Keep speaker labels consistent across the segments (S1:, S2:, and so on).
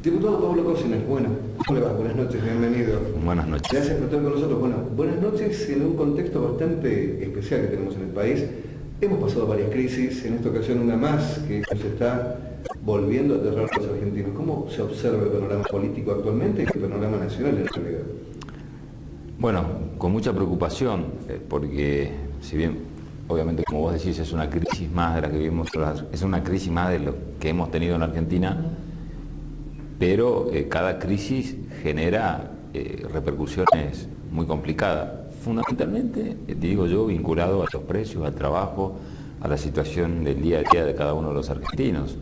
S1: Diputado Pablo Cosines, bueno, ¿cómo le va? Buenas noches, bienvenido.
S2: Buenas noches.
S1: Gracias por estar con nosotros. Bueno, buenas noches en un contexto bastante especial que tenemos en el país. Hemos pasado varias crisis, en esta ocasión una más que nos está volviendo a aterrar a los argentinos. ¿Cómo se observa el panorama político actualmente y el panorama nacional en realidad?
S2: Bueno, con mucha preocupación, porque si bien, obviamente, como vos decís, es una crisis más de la que vivimos, es una crisis más de lo que hemos tenido en Argentina, pero cada crisis genera repercusiones muy complicadas, fundamentalmente, te digo yo, vinculado a los precios, al trabajo, a la situación del día a día de cada uno de los argentinos.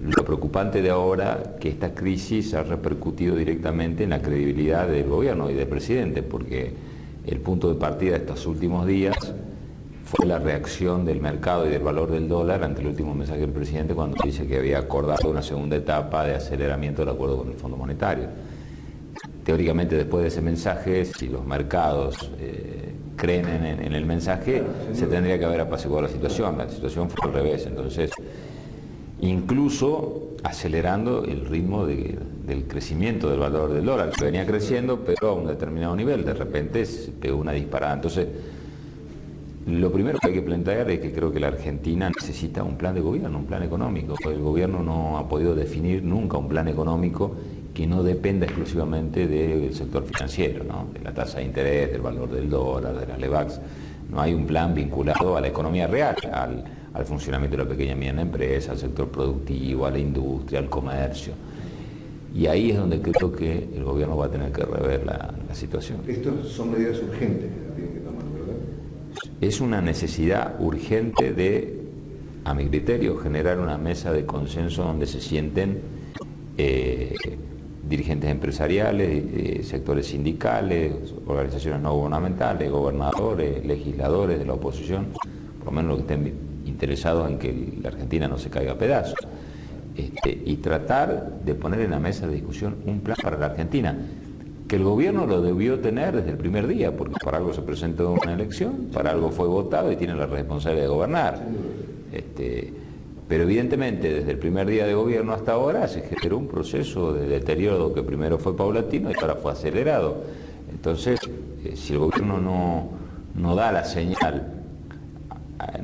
S2: Lo preocupante de ahora que esta crisis ha repercutido directamente en la credibilidad del gobierno y del presidente, porque el punto de partida de estos últimos días fue la reacción del mercado y del valor del dólar ante el último mensaje del presidente cuando dice que había acordado una segunda etapa de aceleramiento del acuerdo con el Fondo Monetario. Teóricamente, después de ese mensaje, si los mercados creen en el mensaje, se tendría que haber apaciguado la situación. La situación fue al revés, entonces, incluso acelerando el ritmo del crecimiento del valor del dólar, que venía creciendo, pero a un determinado nivel. De repente se pegó una disparada. Entonces, lo primero que hay que plantear es que creo que la Argentina necesita un plan de gobierno, un plan económico. El gobierno no ha podido definir nunca un plan económico que no dependa exclusivamente del sector financiero, ¿no? De la tasa de interés, del valor del dólar, de las LEVAX. No hay un plan vinculado a la economía real, al funcionamiento de la pequeña y mediana empresa, al sector productivo, a la industria, al comercio. Y ahí es donde creo que el gobierno va a tener que rever la situación.
S1: Estas son medidas urgentes que se tienen que tomar, ¿verdad?
S2: Es una necesidad urgente de, a mi criterio, generar una mesa de consenso donde se sienten dirigentes empresariales, sectores sindicales, organizaciones no gubernamentales, gobernadores, legisladores de la oposición, por lo menos los que estén interesados en que la Argentina no se caiga a pedazos, y tratar de poner en la mesa de discusión un plan para la Argentina, que el gobierno lo debió tener desde el primer día, porque para algo se presentó una elección, para algo fue votado y tiene la responsabilidad de gobernar. Pero evidentemente desde el primer día de gobierno hasta ahora se generó un proceso de deterioro que primero fue paulatino y ahora fue acelerado. Entonces, si el gobierno no da la señal,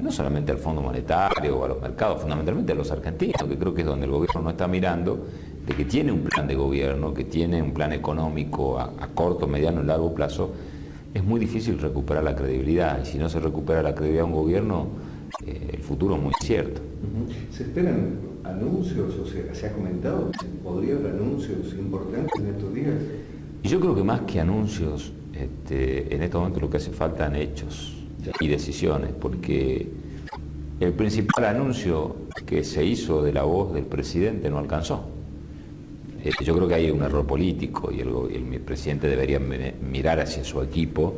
S2: no solamente al Fondo Monetario o a los mercados, fundamentalmente a los argentinos, que creo que es donde el gobierno no está mirando, de que tiene un plan de gobierno, que tiene un plan económico a corto, mediano y largo plazo, es muy difícil recuperar la credibilidad. Y si no se recupera la credibilidad de un gobierno, el futuro es muy incierto.
S1: ¿Se esperan anuncios o se ha comentado que podría haber anuncios importantes en estos días?
S2: Y yo creo que más que anuncios, en este momento lo que hace falta son hechos y decisiones, porque el principal anuncio que se hizo de la voz del presidente no alcanzó. Yo creo que hay un error político y el presidente debería mirar hacia su equipo,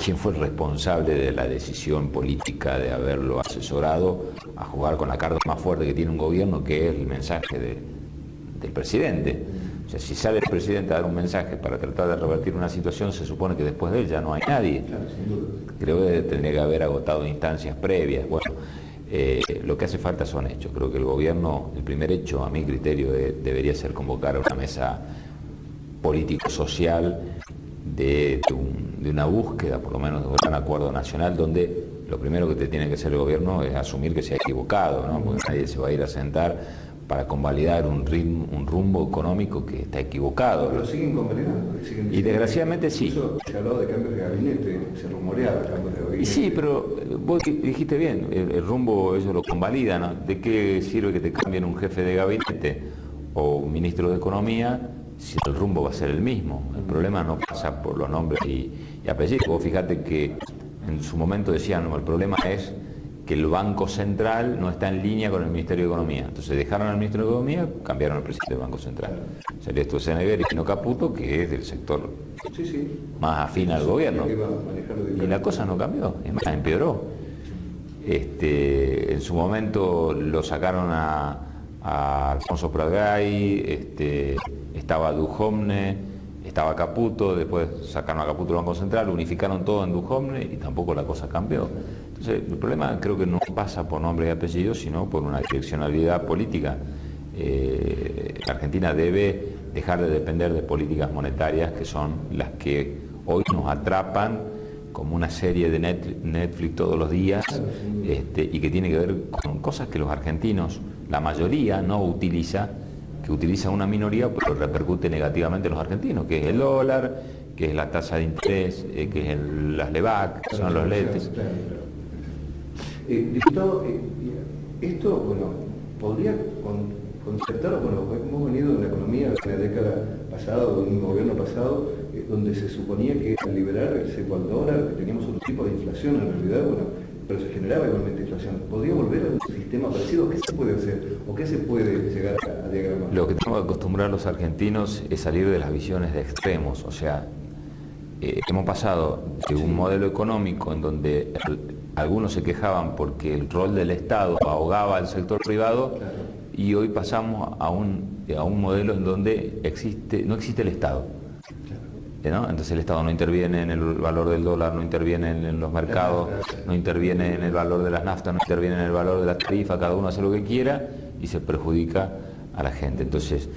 S2: quién fue el responsable de la decisión política de haberlo asesorado a jugar con la carta más fuerte que tiene un gobierno, que es el mensaje del presidente. O sea, si sale el presidente a dar un mensaje para tratar de revertir una situación, se supone que después de él ya no hay nadie. Creo que tendría que haber agotado instancias previas. Bueno, lo que hace falta son hechos. Creo que el gobierno, el primer hecho, a mi criterio, debería ser convocar a una mesa político-social de una búsqueda, por lo menos, de un gran acuerdo nacional, donde lo primero que te tiene que hacer el gobierno es asumir que se ha equivocado, ¿no? Porque nadie se va a ir a sentar para convalidar un rumbo económico que está equivocado.
S1: Pero siguen convalidando.
S2: Y desgraciadamente sí.
S1: Se hablaba de cambios de gabinete, se rumoreaba cambios de gabinete.
S2: Y sí, pero vos dijiste bien, el rumbo ellos lo convalidan, ¿no? ¿De qué sirve que te cambien un jefe de gabinete o un ministro de Economía si el rumbo va a ser el mismo? El problema no pasa por los nombres y apellidos. Vos fijate que en su momento decían, no, el problema es que el Banco Central no está en línea con el Ministerio de Economía. Entonces dejaron al Ministro de Economía, cambiaron al presidente del Banco Central. Salió esto de Senegal y no Caputo, que es del sector más afín al gobierno. Y la cosa no cambió, es más, empeoró. En su momento lo sacaron a Alfonso Pratgay, estaba Duhovne, estaba Caputo, después sacaron a Caputo del Banco Central, unificaron todo en Duhovne y tampoco la cosa cambió. Entonces, el problema creo que no pasa por nombre y apellido, sino por una direccionalidad política Argentina debe dejar de depender de políticas monetarias que son las que hoy nos atrapan como una serie de Netflix todos los días, y que tiene que ver con cosas que los argentinos, la mayoría, no utiliza, que utiliza una minoría, pero repercute negativamente en los argentinos, que es el dólar, que es la tasa de interés, que es las LEVAC, que son los letes.
S1: Diputado, esto, bueno, podría concertar, bueno, hemos venido de una economía de la década pasada, de un gobierno pasado, donde se suponía que al liberar el cepo al dólar, que teníamos otro tipo de inflación en realidad, bueno, pero se generaba igualmente inflación. ¿Podría volver a un sistema parecido? ¿Qué se puede hacer? ¿O qué se puede llegar a diagramar?
S2: Lo que tenemos que acostumbrar los argentinos es salir de las visiones de extremos, o sea, hemos pasado de un modelo económico en donde algunos se quejaban porque el rol del Estado ahogaba al sector privado, claro, y hoy pasamos a un modelo en donde no existe el Estado. Claro. ¿No? Entonces el Estado no interviene en el valor del dólar, no interviene en los mercados, no interviene en el valor de las naftas, no interviene en el valor de la tarifa, cada uno hace lo que quiera y se perjudica a la gente. Entonces,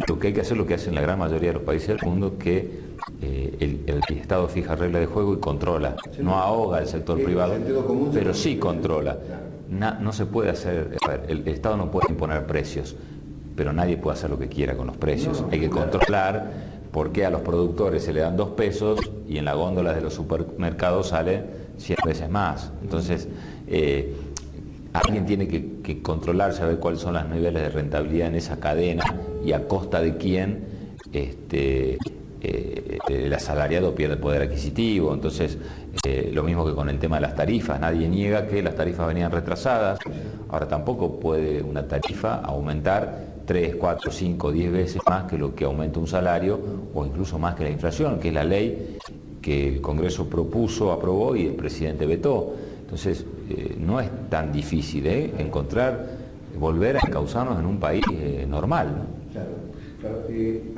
S2: lo que hay que hacer, lo que hacen la gran mayoría de los países del mundo, que el Estado fija reglas de juego y controla. No ahoga el sector privado, pero sí controla. No se puede hacer, a ver, el Estado no puede imponer precios, pero nadie puede hacer lo que quiera con los precios. Hay que controlar por qué a los productores se le dan 2 pesos y en la góndola de los supermercados sale 100 veces más. Entonces, alguien tiene que controlar, saber cuáles son los niveles de rentabilidad en esa cadena y a costa de quién el asalariado pierde poder adquisitivo. Entonces, lo mismo que con el tema de las tarifas, nadie niega que las tarifas venían retrasadas. Ahora tampoco puede una tarifa aumentar 3, 4, 5, 10 veces más que lo que aumenta un salario, o incluso más que la inflación, que es la ley que el Congreso propuso, aprobó y el presidente vetó. Entonces, no es tan difícil volver a encauzarnos en un país normal, ¿no?
S1: Claro, claro.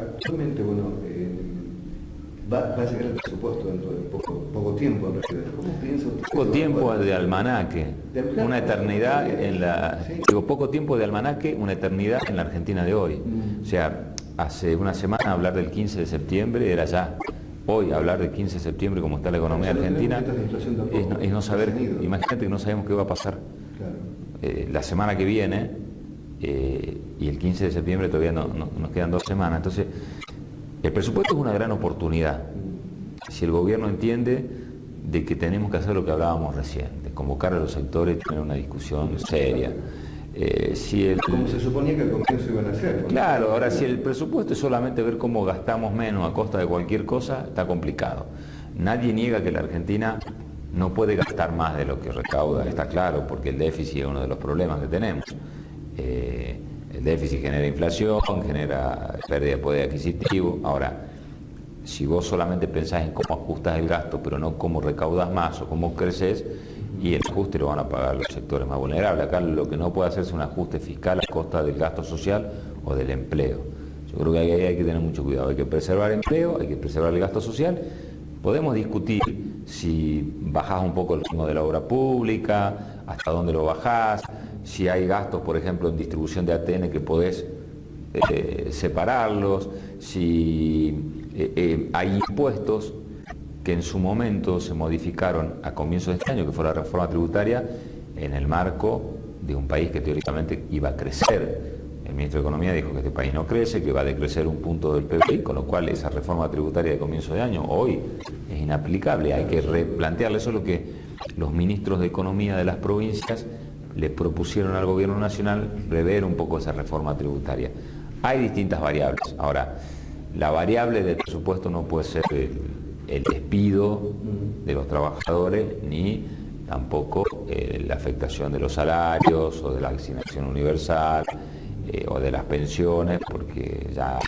S1: Actualmente, bueno, va a llegar el presupuesto dentro de poco tiempo, en realidad. ¿Cómo piensa usted?
S2: Poco tiempo de almanaque, una eternidad en la... Sí. Digo, poco tiempo de almanaque, una eternidad en la Argentina de hoy. O sea, hace una semana hablar del 15 de septiembre era ya. Hoy hablar del 15 de septiembre, como está la economía argentina, es no saber, imagínate que no sabemos qué va a pasar. Claro. La semana que viene, y el 15 de septiembre todavía nos quedan 2 semanas. Entonces, el presupuesto es una gran oportunidad. Si el gobierno entiende de que tenemos que hacer lo que hablábamos recién, de convocar a los sectores y tener una discusión seria.
S1: Como se suponía que al comienzo iban a hacer.
S2: Claro, ahora si el presupuesto es solamente ver cómo gastamos menos a costa de cualquier cosa, está complicado. Nadie niega que la Argentina no puede gastar más de lo que recauda, está claro, porque el déficit es uno de los problemas que tenemos. El déficit genera inflación, genera pérdida de poder adquisitivo. Ahora, si vos solamente pensás en cómo ajustás el gasto, pero no cómo recaudás más o cómo creces, y el ajuste lo van a pagar los sectores más vulnerables. Acá lo que no puede hacer es un ajuste fiscal a costa del gasto social o del empleo. Yo creo que ahí hay que tener mucho cuidado. Hay que preservar el empleo, hay que preservar el gasto social. Podemos discutir si bajás un poco el ritmo de la obra pública, hasta dónde lo bajás, si hay gastos, por ejemplo, en distribución de ATN que podés separarlos, si hay impuestos que en su momento se modificaron a comienzos de este año, que fue la reforma tributaria, en el marco de un país que teóricamente iba a crecer. El ministro de Economía dijo que este país no crece, que va a decrecer 1 punto del PBI, con lo cual esa reforma tributaria de comienzo de año hoy es inaplicable. Hay que replantearle. Eso es lo que los ministros de Economía de las provincias le propusieron al gobierno nacional, rever un poco esa reforma tributaria. Hay distintas variables. Ahora, la variable del presupuesto no puede ser el despido de los trabajadores, ni tampoco la afectación de los salarios o de la asignación universal o de las pensiones, porque ya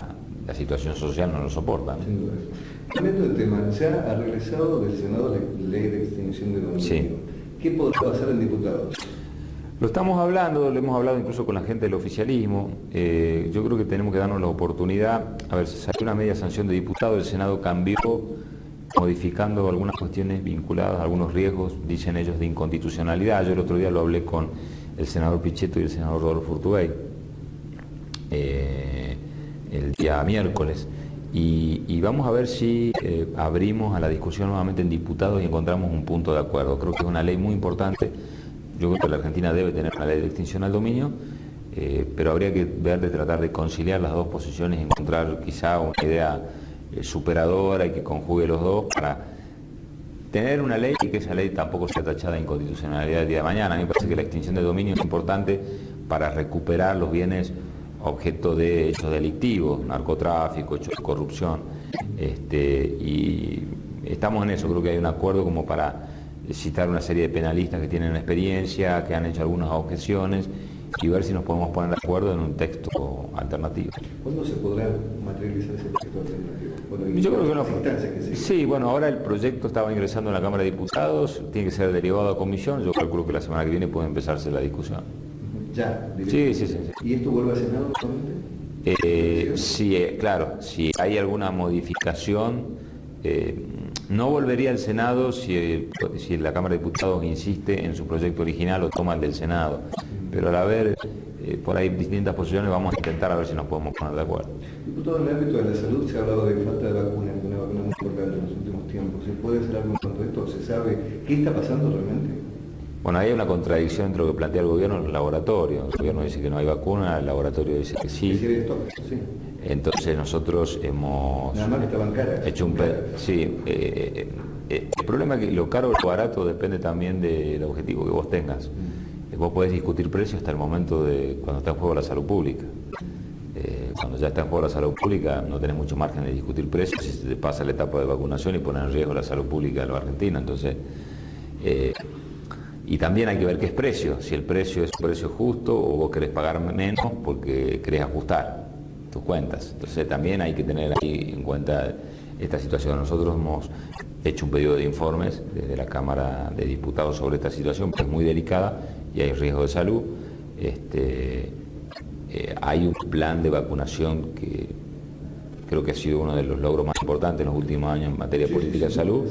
S2: la situación social no lo soporta.
S1: Sin duda. Cambiando de tema, se ha regresado del Senado la ley de extinción de dominio.
S2: Sí.
S1: ¿Qué podrá pasar en diputados?
S2: Lo estamos hablando, lo hemos hablado incluso con la gente del oficialismo. Yo creo que tenemos que darnos la oportunidad. A ver, se salió una media sanción de diputados, el Senado cambió, modificando algunas cuestiones vinculadas a algunos riesgos, dicen ellos, de inconstitucionalidad. Yo el otro día lo hablé con el senador Pichetto y el senador Rodolfo Urtubey. el día miércoles. Y vamos a ver si abrimos a la discusión nuevamente en diputados y encontramos un punto de acuerdo. Creo que es una ley muy importante. Yo creo que la Argentina debe tener una ley de extinción al dominio, pero habría que ver de tratar de conciliar las dos posiciones y encontrar quizá una idea superadora y que conjugue los dos para tener una ley y que esa ley tampoco sea tachada de inconstitucionalidad el día de mañana. A mí me parece que la extinción del dominio es importante para recuperar los bienes objeto de hechos delictivos, narcotráfico, hechos de corrupción, y estamos en eso. Creo que hay un acuerdo como para citar una serie de penalistas que tienen experiencia, que han hecho algunas objeciones y ver si nos podemos poner de acuerdo en un texto alternativo.
S1: ¿Cuándo se podrá materializar ese texto alternativo? Bueno,
S2: yo creo que no.
S1: Que
S2: sí, bueno, ahora el proyecto estaba ingresando en la Cámara de Diputados, tiene que ser derivado a comisión. Yo calculo que la semana que viene puede empezarse la discusión.
S1: Ya,
S2: sí.
S1: ¿Y esto vuelve a Senado nuevamente?
S2: Sí, claro, si hay alguna modificación, no volvería al Senado si la Cámara de Diputados insiste en su proyecto original o toma el del Senado. Pero al haber por ahí distintas posiciones, vamos a intentar a ver si nos podemos poner de acuerdo.
S1: Diputado, en el ámbito de la salud se ha hablado de falta de vacunas, de una vacuna muy importante en los últimos tiempos. ¿Se puede hacer algo en cuanto a esto? ¿Se sabe qué está pasando realmente?
S2: Bueno, hay una contradicción entre lo que plantea el gobierno y el laboratorio. El gobierno dice que no hay vacuna, el laboratorio dice que sí.
S1: Sí.
S2: Entonces nosotros hemos
S1: nada más que estaban caras.
S2: Hecho un sí. El problema es que lo caro o lo barato depende también del objetivo que vos tengas. Vos podés discutir precios hasta el momento de cuando está en juego la salud pública. Cuando ya está en juego la salud pública no tenés mucho margen de discutir precios si se te pasa la etapa de vacunación y pone en riesgo la salud pública de la Argentina. Entonces, y también hay que ver qué es precio, si el precio es un precio justo o vos querés pagar menos porque querés ajustar tus cuentas. Entonces también hay que tener ahí en cuenta esta situación. Nosotros hemos hecho un pedido de informes desde la Cámara de Diputados sobre esta situación, que es muy delicada y hay riesgo de salud. Hay un plan de vacunación que creo que ha sido uno de los logros más importantes en los últimos años en materia de política de salud,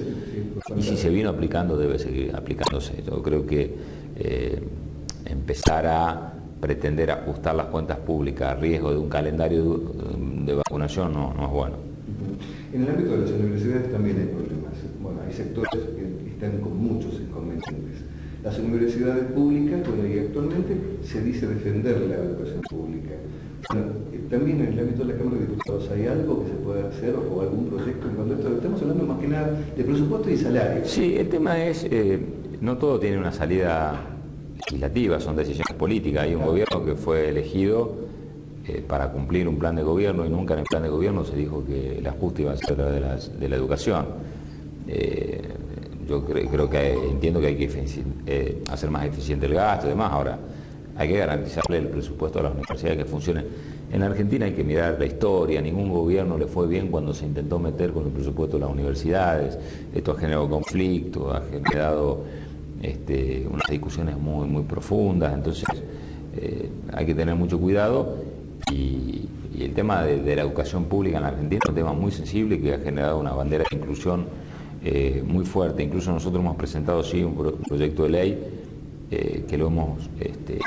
S2: y si se vino aplicando debe seguir aplicándose. Yo creo que empezar a pretender ajustar las cuentas públicas a riesgo de un calendario de vacunación no es bueno.
S1: En el ámbito de las universidades también hay problemas. Bueno, hay sectores que están con muchos inconvenientes. Las universidades públicas, bueno, y actualmente se dice defender la educación pública. Bueno, también en el ámbito de la Cámara de Diputados, ¿hay algo que se pueda hacer o algún proyecto en cuanto a esto? Estamos hablando más que nada de presupuesto y salario.
S2: Sí, el tema es, no todo tiene una salida legislativa, son decisiones políticas. Hay un gobierno que fue elegido para cumplir un plan de gobierno y nunca en el plan de gobierno se dijo que el ajuste iba a ser a través de la educación. Yo creo que entiendo que hay que hacer más eficiente el gasto y demás. Ahora, hay que garantizarle el presupuesto a las universidades que funcionen. En Argentina hay que mirar la historia, ningún gobierno le fue bien cuando se intentó meter con el presupuesto de las universidades. Esto ha generado conflicto, ha generado unas discusiones muy profundas, entonces hay que tener mucho cuidado. Y el tema de la educación pública en la Argentina es un tema muy sensible que ha generado una bandera de inclusión muy fuerte. Incluso nosotros hemos presentado un proyecto de ley que lo hemos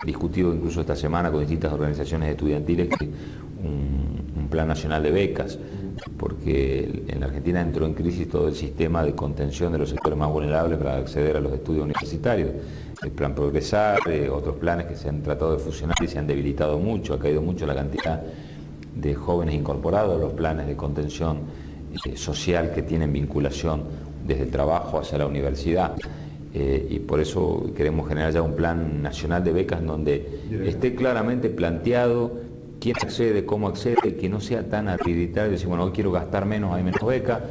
S2: discutido incluso esta semana con distintas organizaciones estudiantiles, un plan nacional de becas, porque en la Argentina entró en crisis todo el sistema de contención de los sectores más vulnerables para acceder a los estudios universitarios. El plan Progresar, otros planes que se han tratado de fusionar y se han debilitado mucho, ha caído mucho la cantidad de jóvenes incorporados a los planes de contención social que tienen vinculación desde el trabajo hacia la universidad. Y por eso queremos generar ya un plan nacional de becas donde esté claramente planteado quién accede, cómo accede, que no sea tan arbitrario, decir, bueno, hoy quiero gastar menos, hay menos beca,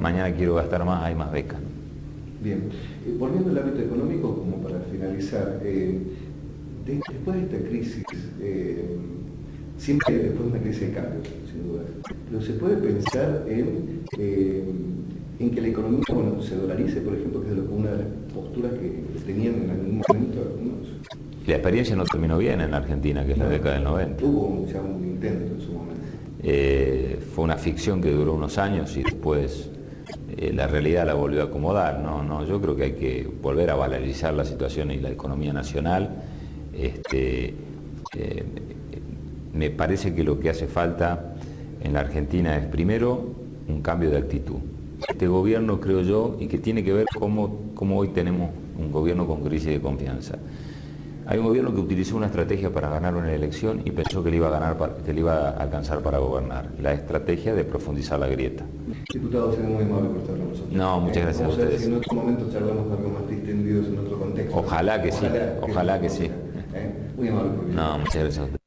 S2: mañana quiero gastar más, hay más beca.
S1: Bien, volviendo al ámbito económico, como para finalizar, después de esta crisis, siempre después de una crisis de cambio, sin duda, pero se puede pensar en que la economía, bueno, se dolarice, por ejemplo, que es una de las posturas que tenían en algún momento algunos.
S2: La experiencia no terminó bien en la Argentina, que es la década del 90.
S1: Hubo ya un intento en su momento.
S2: Fue una ficción que duró unos años y después la realidad la volvió a acomodar. No, yo creo que hay que volver a valorizar la situación y la economía nacional. me parece que lo que hace falta en la Argentina es primero un cambio de actitud. Este gobierno, creo yo, y que tiene que ver cómo hoy tenemos un gobierno con crisis de confianza. Hay un gobierno que utilizó una estrategia para ganar una elección y pensó que le iba a alcanzar para gobernar. La estrategia de profundizar la grieta.
S1: Diputado, seré muy amable por estar con nosotros.
S2: No, muchas gracias a ustedes.
S1: Si en otro momento charlamos algo más distendidos en otro contexto.
S2: Ojalá que sí, ojalá que sí.
S1: Muy amable por venir.
S2: No, muchas gracias a ustedes.